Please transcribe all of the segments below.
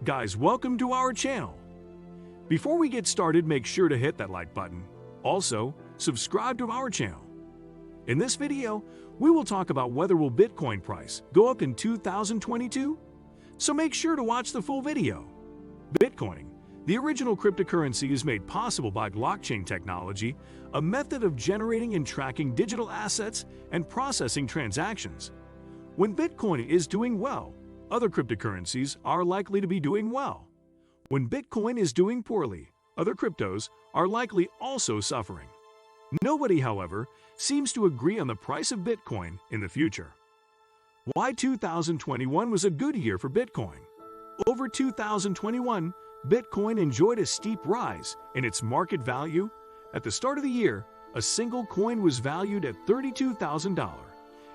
Guys, welcome to our channel. Before we get started, make sure to hit that like button. Also, subscribe to our channel. In this video, we will talk about whether will Bitcoin price go up in 2022? So make sure to watch the full video. Bitcoin, the original cryptocurrency, is made possible by blockchain technology, a method of generating and tracking digital assets and processing transactions. When Bitcoin is doing well, other cryptocurrencies are likely to be doing well. When Bitcoin is doing poorly, other cryptos are likely also suffering. Nobody, however, seems to agree on the price of Bitcoin in the future. Why 2021 was a good year for Bitcoin? Over 2021, Bitcoin enjoyed a steep rise in its market value. At the start of the year, a single coin was valued at $32,000,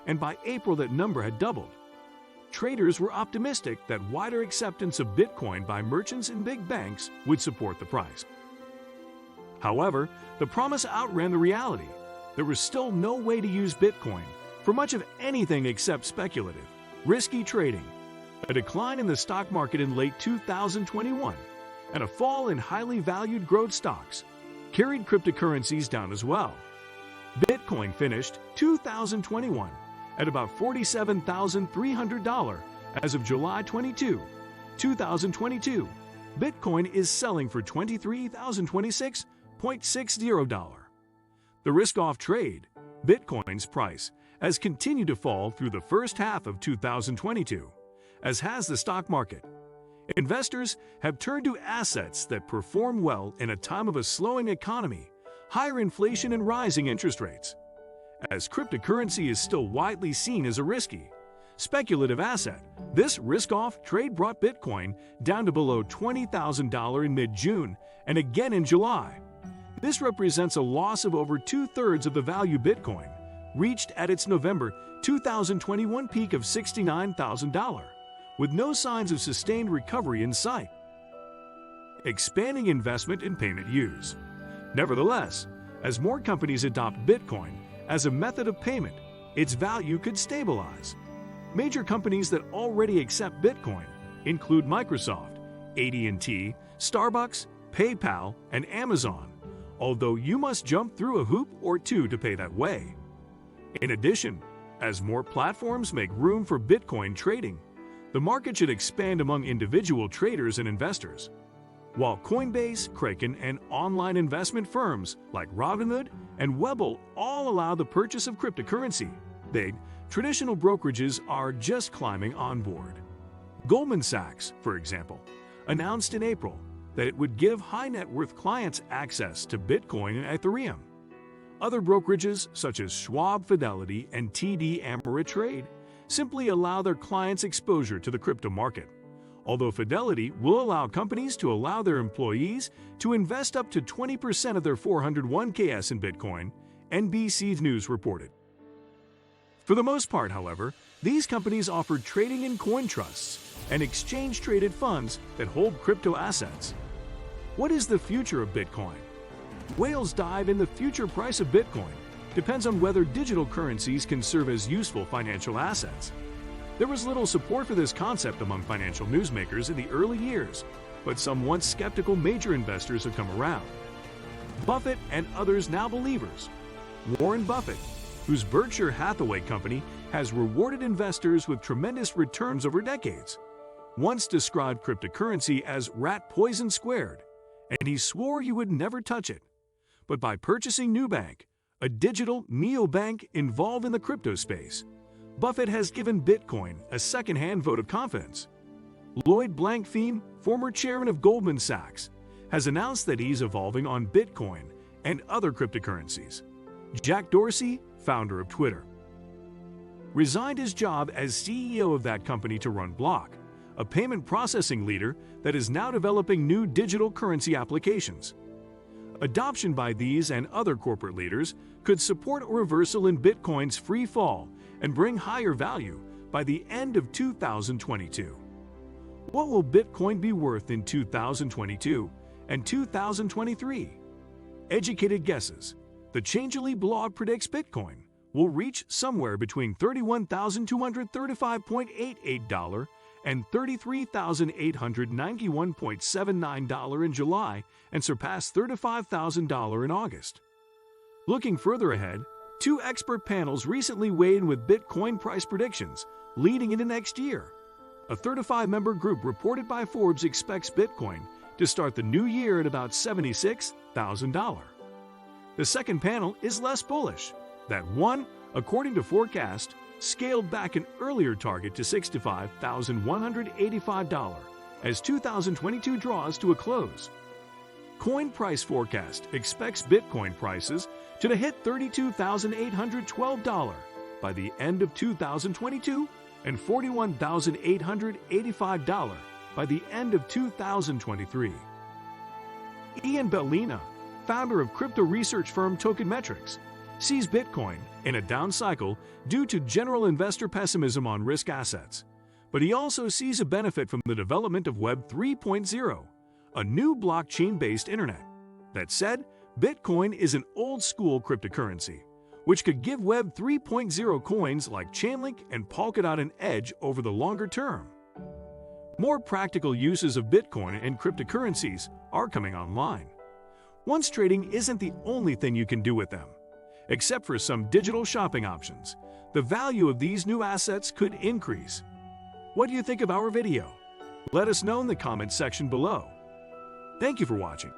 and by April that number had doubled. Traders were optimistic that wider acceptance of Bitcoin by merchants and big banks would support the price. However, the promise outran the reality. There was still no way to use Bitcoin for much of anything except speculative, risky trading. A decline in the stock market in late 2021 and a fall in highly valued growth stocks carried cryptocurrencies down as well. Bitcoin finished 2021 at about $47,300 as of July 22, 2022. Bitcoin is selling for $23,026.60. The risk-off trade, Bitcoin's price, has continued to fall through the first half of 2022, as has the stock market. Investors have turned to assets that perform well in a time of a slowing economy, higher inflation, and rising interest rates. As cryptocurrency is still widely seen as a risky, speculative asset, this risk-off trade brought Bitcoin down to below $20,000 in mid-June and again in July. This represents a loss of over two-thirds of the value Bitcoin reached at its November 2021 peak of $69,000, with no signs of sustained recovery in sight. Expanding investment and payment use. Nevertheless, as more companies adopt Bitcoin as a method of payment, its value could stabilize. Major companies that already accept Bitcoin include Microsoft, AT&T, Starbucks, PayPal, and Amazon, although you must jump through a hoop or two to pay that way. In addition, as more platforms make room for Bitcoin trading, the market should expand among individual traders and investors. While Coinbase, Kraken, and online investment firms like Robinhood and Webull all allow the purchase of cryptocurrency, traditional brokerages are just climbing on board. Goldman Sachs, for example, announced in April that it would give high-net-worth clients access to Bitcoin and Ethereum. Other brokerages, such as Schwab Fidelity and TD Ameritrade, simply allow their clients exposure to the crypto market. Although Fidelity will allow companies to allow their employees to invest up to 20% of their 401ks in Bitcoin, NBC News reported. For the most part, however, these companies offer trading in coin trusts and exchange-traded funds that hold crypto assets. What is the future of Bitcoin? Whales dive in the future price of Bitcoin depends on whether digital currencies can serve as useful financial assets. There was little support for this concept among financial newsmakers in the early years, but some once skeptical major investors have come around. Buffett and others now believers. Warren Buffett, whose Berkshire Hathaway company has rewarded investors with tremendous returns over decades, once described cryptocurrency as rat poison squared, and he swore he would never touch it. But by purchasing Nubank, a digital neobank involved in the crypto space, Buffett has given Bitcoin a second-hand vote of confidence. Lloyd Blankfein, former chairman of Goldman Sachs, has announced that he's evolving on Bitcoin and other cryptocurrencies. Jack Dorsey, founder of Twitter, resigned his job as CEO of that company to run Block, a payment processing leader that is now developing new digital currency applications. Adoption by these and other corporate leaders could support a reversal in Bitcoin's free fall and bring higher value by the end of 2022. What will Bitcoin be worth in 2022 and 2023? Educated guesses. The Changelly blog predicts Bitcoin will reach somewhere between $31,235.88 and $33,891.79 in July and surpassed $35,000 in August. Looking further ahead, two expert panels recently weighed in with Bitcoin price predictions leading into next year. A 35-member group reported by Forbes expects Bitcoin to start the new year at about $76,000. The second panel is less bullish. That one, according to forecast, scaled back an earlier target to $65,185 as 2022 draws to a close. Coin Price Forecast expects Bitcoin prices to hit $32,812 by the end of 2022 and $41,885 by the end of 2023. Ian Bellina, founder of crypto research firm Tokenmetrics, sees Bitcoin in a down cycle due to general investor pessimism on risk assets. But he also sees a benefit from the development of Web 3.0, a new blockchain-based internet. That said, Bitcoin is an old-school cryptocurrency, which could give Web 3.0 coins like Chainlink and Polkadot an edge over the longer term. More practical uses of Bitcoin and cryptocurrencies are coming online. Once trading isn't the only thing you can do with them. Except for some digital shopping options, the value of these new assets could increase. What do you think of our video? Let us know in the comments section below. Thank you for watching.